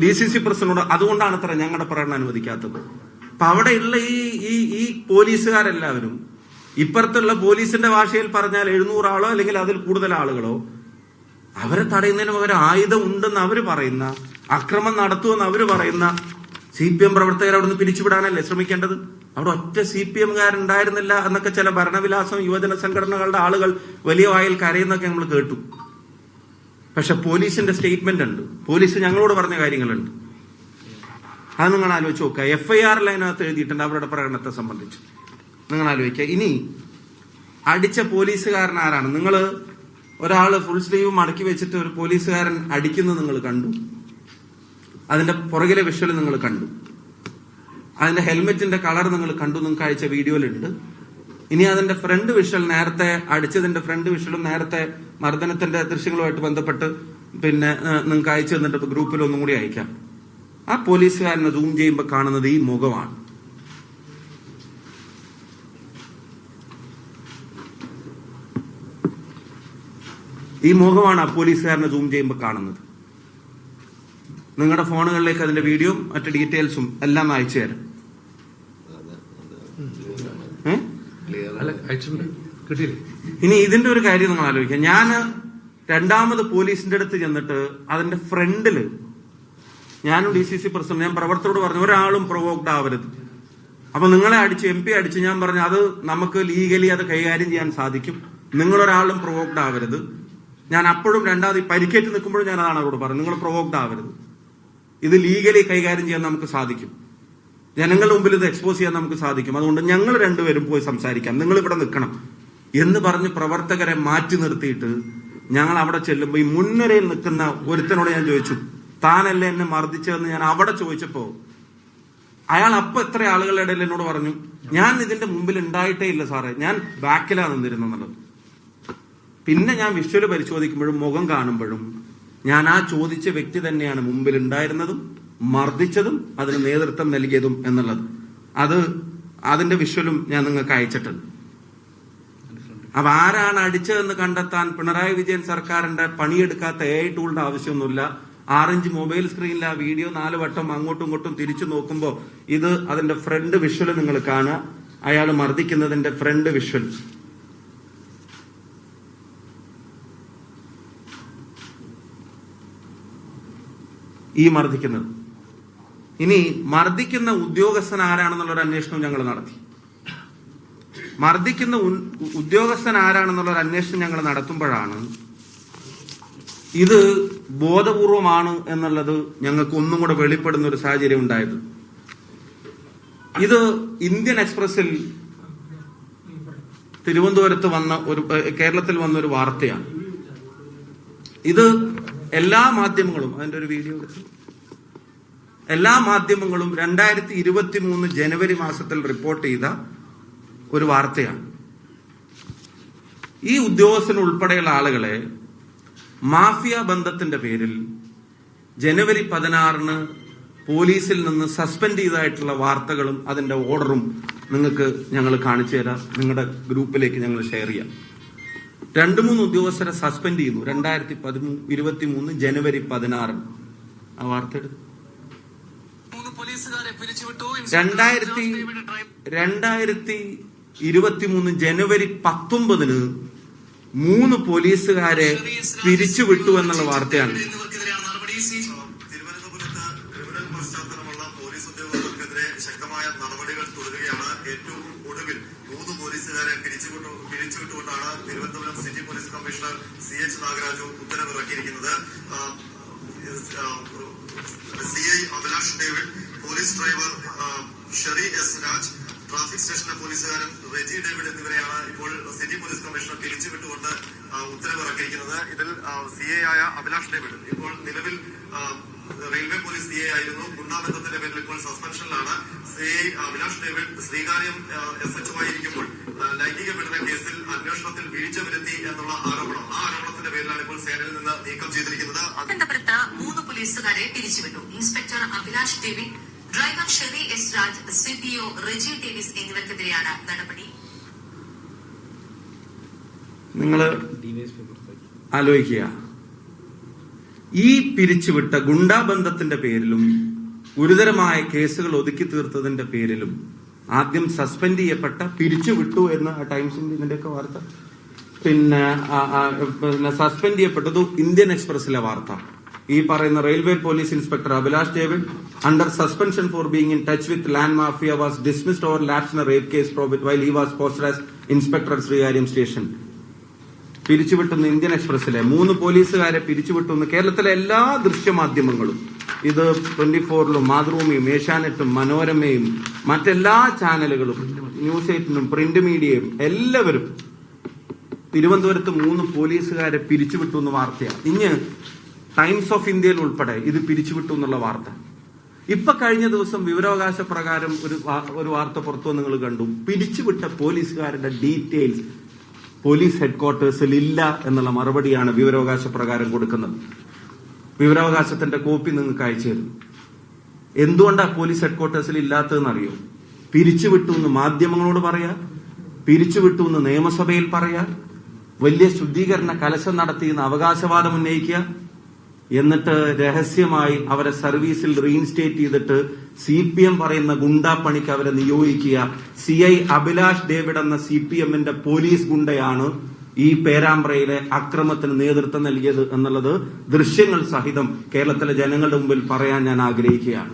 DCC പ്രസിഡന്റിനോട്. അതുകൊണ്ടാണ് അത്ര ഞങ്ങളുടെ പ്രകടനം അനുവദിക്കാത്തത്. അപ്പൊ അവിടെയുള്ള ഈ പോലീസുകാരെല്ലാവരും ഇപ്പുറത്തുള്ള പോലീസിന്റെ ഭാഷയിൽ പറഞ്ഞാൽ 700 ആളോ അല്ലെങ്കിൽ അതിൽ കൂടുതൽ ആളുകളോ അവരെ തടയുന്നതിന് പകരം ആയുധം ഉണ്ടെന്ന് അവര് പറയുന്ന, അക്രമം നടത്തുമെന്ന് അവര് പറയുന്ന CPM പ്രവർത്തകർ അവിടുന്ന് പിരിച്ചുവിടാനല്ലേ ശ്രമിക്കേണ്ടത്? അവിടെ ഒറ്റ CPM-കാരുണ്ടായിരുന്നില്ല എന്നൊക്കെ ചില ഭരണവിലാസം യുവജന സംഘടനകളുടെ ആളുകൾ വലിയ വായിൽ കരയുന്നൊക്കെ നമ്മൾ കേട്ടു. പക്ഷെ പോലീസിന്റെ സ്റ്റേറ്റ്മെന്റ് ഉണ്ട്, പോലീസ് ഞങ്ങളോട് പറഞ്ഞ കാര്യങ്ങളുണ്ട്. അത് നിങ്ങൾ ആലോചിച്ച് നോക്കുക. FIR-ൽ അതിനകത്ത് എഴുതിയിട്ടുണ്ട് അവരുടെ പ്രകടനത്തെ സംബന്ധിച്ച്. നിങ്ങൾ ആലോചിക്കുക. ഇനി അടിച്ച പോലീസുകാരൻ ആരാണ്? നിങ്ങൾ ഒരാള് ഫുൾ സ്ലീവ് മടക്കി വെച്ചിട്ട് ഒരു പോലീസുകാരൻ അടിക്കുന്നത് നിങ്ങൾ കണ്ടു. അതിന്റെ പുറകിലെ വിഷ്വൽ നിങ്ങൾ കണ്ടു. അതിന്റെ ഹെൽമെറ്റിന്റെ കളർ നിങ്ങൾ കണ്ടു. നിങ്ങൾക്ക് അയച്ച വീഡിയോയിലുണ്ട്. ഇനി അതിന്റെ ഫ്രണ്ട് വിഷ്വൽ, നേരത്തെ അടിച്ചതിന്റെ ഫ്രണ്ട് വിഷ്വലും നേരത്തെ മർദ്ദനത്തിന്റെ ദൃശ്യങ്ങളുമായിട്ട് ബന്ധപ്പെട്ട് പിന്നെ നിങ്ങൾക്ക് അയച്ചു തന്നിട്ട് ഗ്രൂപ്പിൽ ഒന്നും കൂടി അയക്കാം. ആ പോലീസുകാരനെ സൂം ചെയ്യുമ്പോൾ കാണുന്നത് ഈ മുഖമാണ്. ഈ മുഖമാണ് ആ പോലീസുകാരനെ സൂം ചെയ്യുമ്പോൾ കാണുന്നത്. നിങ്ങളുടെ ഫോണുകളിലേക്ക് അതിന്റെ വീഡിയോ മറ്റു ഡീറ്റെയിൽസും എല്ലാം അയച്ചു തരാം. ഇനി ഇതിന്റെ ഒരു കാര്യം നിങ്ങൾ ആലോചിക്കാം. ഞാൻ രണ്ടാമത് പോലീസിന്റെ അടുത്ത് ചെന്നിട്ട് അതിന്റെ ഫ്രണ്ടില് ഞാനും DCC പ്രസിഡന്റ്, ഞാൻ പ്രവർത്തകരോട് പറഞ്ഞു ഒരാളും പ്രൊവോക്ഡ് ആവരുത്. അപ്പൊ നിങ്ങളെ അടിച്ച് MP അടിച്ച് ഞാൻ പറഞ്ഞു അത് നമുക്ക് ലീഗലി അത് കൈകാര്യം ചെയ്യാൻ സാധിക്കും, നിങ്ങളൊരാളും പ്രൊവോക്ഡ് ആവരുത്. ഞാൻ അപ്പോഴും രണ്ടാമത് പരിക്കേറ്റ് നിൽക്കുമ്പോഴും ഞാൻ അതാണ് അവരോട് പറഞ്ഞു, നിങ്ങൾ പ്രൊവോക്ഡ് ആവരുത്, ഇത് ലീഗലി കൈകാര്യം ചെയ്യാൻ നമുക്ക് സാധിക്കും, ജനങ്ങളുടെ മുമ്പിൽ ഇത് എക്സ്പോസ് ചെയ്യാൻ നമുക്ക് സാധിക്കും, അതുകൊണ്ട് ഞങ്ങൾ രണ്ടുപേരും പോയി സംസാരിക്കാം, നിങ്ങൾ ഇവിടെ നിൽക്കണം എന്ന് പറഞ്ഞ് പ്രവർത്തകരെ മാറ്റി നിർത്തിയിട്ട് ഞങ്ങൾ അവിടെ ചെല്ലുമ്പോൾ ഈ മുൻനിരയിൽ നിൽക്കുന്ന ഒരുത്തനോട് ഞാൻ ചോദിച്ചു, താനല്ലേ എന്നെ മർദ്ദിച്ചതെന്ന് ഞാൻ അവിടെ ചോദിച്ചപ്പോ അയാൾ അപ്പൊ എത്ര ആളുകളുടെ ഇടയിൽ എന്നോട് പറഞ്ഞു, ഞാൻ ഇതിന്റെ മുമ്പിൽ ഉണ്ടായിട്ടേ ഇല്ല സാറേ, ഞാൻ ബാക്കിലാണ് നിന്നിരുന്നത്. പിന്നെ ഞാൻ വിഷ്വല് പരിശോധിക്കുമ്പോഴും മുഖം കാണുമ്പോഴും ഞാൻ ആ ചോദിച്ച വ്യക്തി തന്നെയാണ് മുമ്പിൽ ഉണ്ടായിരുന്നതും മർദ്ദിച്ചതും അതിന് നേതൃത്വം നൽകിയതും എന്നുള്ളത്. അതിന്റെ വിഷ്വലും ഞാൻ നിങ്ങൾക്ക് അയച്ചിട്ടുണ്ട്. അപ്പൊ ആരാണ് അടിച്ചതെന്ന് കണ്ടെത്താൻ പിണറായി വിജയൻ സർക്കാരിന്റെ പണിയെടുക്കാത്ത AI ടൂളിന്റെ ആവശ്യമൊന്നുമില്ല. 6 ഇഞ്ച് മൊബൈൽ സ്ക്രീനിൽ ആ വീഡിയോ 4 വട്ടം അങ്ങോട്ടും ഇങ്ങോട്ടും തിരിച്ചു നോക്കുമ്പോൾ ഇത് അതിന്റെ ഫ്രണ്ട് വിഷ്വൽ നിങ്ങൾ കാണുക. അയാൾ മർദ്ദിക്കുന്നതിന്റെ ഫ്രണ്ട് വിഷ്വൽ. ഈ മർദ്ദിക്കുന്നത്. ഇനി മർദ്ദിക്കുന്ന ഉദ്യോഗസ്ഥൻ ആരാണെന്നുള്ളൊരു അന്വേഷണം ഞങ്ങൾ നടത്തി. മർദ്ദിക്കുന്ന ഉദ്യോഗസ്ഥൻ ആരാണെന്നുള്ളൊരു അന്വേഷണം ഞങ്ങൾ നടത്തുമ്പോഴാണ് ഇത് ബോധപൂർവമാണ് എന്നുള്ളത് ഞങ്ങൾക്ക് ഒന്നും കൂടെ വെളിപ്പെടുന്ന ഒരു സാഹചര്യം ഉണ്ടായത്. ഇത് ഇന്ത്യൻ എക്സ്പ്രസിൽ തിരുവനന്തപുരത്ത് കേരളത്തിൽ വന്ന ഒരു വാർത്തയാണ്. ഇത് എല്ലാ മാധ്യമങ്ങളും അതിന്റെ ഒരു വീഡിയോ എടുത്തു. എല്ലാ മാധ്യമങ്ങളും 2023 ജനുവരി മാസത്തിൽ റിപ്പോർട്ട് ചെയ്ത ഒരു വാർത്തയാണ്. ഈ ഉദ്യോഗസ്ഥൻ ഉൾപ്പെടെയുള്ള ആളുകളെ മാഫിയ ബന്ധത്തിന്റെ പേരിൽ ജനുവരി 16 പോലീസിൽ നിന്ന് സസ്പെൻഡ് ചെയ്തതായിട്ടുള്ള വാർത്തകളും അതിന്റെ ഓർഡറും നിങ്ങൾക്ക് ഞങ്ങൾ കാണിച്ചു തരാം. നിങ്ങളുടെ ഗ്രൂപ്പിലേക്ക് ഞങ്ങൾ ഷെയർ ചെയ്യാം. 2-3 ഉദ്യോഗസ്ഥരെ സസ്പെൻഡ് ചെയ്യുന്നു 2023 ജനുവരി 16. ആ വാർത്ത 2023 ജനുവരി 19 3 പോലീസുകാരെ പിരിച്ചുവിട്ടു എന്നുള്ള വാർത്തയാണ്. ശക്തമായ നടപടികൾ തുടരുകയാണ്. ഏറ്റവും ഒടുവിൽ 3 പോലീസുകാരെ പിരിച്ചുവിട്ടുകൊണ്ടാണ് Thiruvananthapuram city police commissioner CH Nagaraju ഉത്തരവിറക്കിയിരിക്കുന്നത്. CI Abhilash David, police driver Sherry S Raj, traffic സ്റ്റേഷനിലെ പോലീസുകാരൻ റെജി ഡേവിഡ് എന്നിവരെയാണ് ഇപ്പോൾ സിറ്റി പോലീസ് കമ്മീഷണർ പിരിച്ചുവിട്ടുകൊണ്ട് ഉത്തരവിറക്കിയിരിക്കുന്നത്. ഇതിൽ CI ആയ അഭിലാഷ് ഡേവിഡ് ഇപ്പോൾ നിലവിൽ റെയിൽവേ പോലീസ് CI ആയിരുന്നു. ഗുണ്ടാബന്ധത്തിന്റെ പേരിൽ ഇപ്പോൾ സസ്പെൻഷനിലാണ്. CI Abhilash David Sreekaryam SHO ആയിരിക്കുമ്പോൾ ലൈംഗിക പീഡന കേസിൽ അന്വേഷണത്തിൽ വീഴ്ച വരുത്തി എന്നുള്ള ആരോപണം, ആ ആരോപണത്തിന്റെ പേരിലാണ് ഇപ്പോൾ സേനയിൽ നിന്ന് നീക്കം ചെയ്തിരിക്കുന്നത്. തിരുവനന്തപുരത്ത് 3 പോലീസുകാരെ പിരിച്ചുവിട്ടു. Inspector Abhilash David, driver Sherry S Raj, CPO Reji Davis എന്നിവർക്കെതിരെയാണ് നടപടി. നിങ്ങൾ ആലോചിക്കുക, ഈ പിരിച്ചുവിട്ട ഗുണ്ടാബന്ധത്തിന്റെ പേരിലും ഗുരുതരമായ കേസുകൾ ഒതുക്കി തീർത്തതിന്റെ പേരിലും ആദ്യം സസ്പെൻഡ് ചെയ്യപ്പെട്ട പിരിച്ചുവിട്ടു എന്ന് ടൈംസിന്റെ ഇതിന്റെയൊക്കെ വാർത്ത, പിന്നെ സസ്പെൻഡ് ചെയ്യപ്പെട്ടത് ഇന്ത്യൻ എക്സ്പ്രസിലെ വാർത്ത. ഈ പറയുന്ന railway police inspector Abhilash David under suspension for being in touch with land mafia was dismissed over lapses in a rape case while he was posted as inspector at Sreekaryam station. പിരിച്ചുവിട്ടുന്ന Indian എക്സ്പ്രസിലെ 3 പോലീസുകാരെ പിരിച്ചുവിട്ടുന്ന കേരളത്തിലെ എല്ലാ ദൃശ്യമാധ്യമങ്ങളും, ഇത് 24-ലും മാതൃഭൂമിയും ഏഷ്യാനെറ്റും മനോരമയും മറ്റെല്ലാ ചാനലുകളും ന്യൂസ് 8-നും പ്രിന്റ് മീഡിയയും എല്ലാവരും തിരുവനന്തപുരത്ത് 3 പോലീസുകാരെ പിരിച്ചുവിട്ടു എന്ന് വാർത്തയാണ്. ഇനി ടൈംസ് ഓഫ് ഇന്ത്യയിൽ ഉൾപ്പെടെ ഇത് പിരിച്ചുവിട്ടു എന്നുള്ള വാർത്ത. ഇപ്പൊ കഴിഞ്ഞ ദിവസം വിവരാവകാശ പ്രകാരം ഒരു വാർത്ത പുറത്തു നിങ്ങൾ കണ്ടു. പിരിച്ചുവിട്ട പോലീസുകാരുടെ ഡീറ്റെയിൽസ് പോലീസ് ഹെഡ്ക്വാർട്ടേഴ്സിൽ ഇല്ല എന്നുള്ള മറുപടിയാണ് വിവരാവകാശ പ്രകാരം കൊടുക്കുന്നത്. വിവരാവകാശത്തിന്റെ കോപ്പി നിങ്ങൾക്ക് അയച്ചു തരുന്നു. എന്തുകൊണ്ടാണ് പോലീസ് ഹെഡ്ക്വാർട്ടേഴ്സിൽ ഇല്ലാത്തതെന്ന് അറിയോ? പിരിച്ചുവിട്ടു എന്ന് മാധ്യമങ്ങളോട് പറയാ, പിരിച്ചുവിട്ടു എന്ന് നിയമസഭയിൽ പറയാ, വലിയ ശുദ്ധീകരണ കലശം നടത്തിയെന്ന് അവകാശവാദം ഉന്നയിക്കുക, എന്നിട്ട് രഹസ്യമായി അവരെ സർവീസിൽ റീഇൻസ്റ്റേറ്റ് ചെയ്തിട്ട് CPM പറയുന്ന ഗുണ്ടാപ്പണിക്ക് അവരെ നിയോഗിക്കുക. CI അഭിലാഷ് ഡേവിഡ് എന്ന CPMന്റെ പോലീസ് ഗുണ്ടയാണ് ഈ പേരാമ്പ്രയിലെ അക്രമത്തിന് നേതൃത്വം നൽകിയത് എന്നുള്ളത് ദൃശ്യങ്ങൾ സഹിതം കേരളത്തിലെ ജനങ്ങളുടെ മുമ്പിൽ പറയാൻ ഞാൻ ആഗ്രഹിക്കുകയാണ്.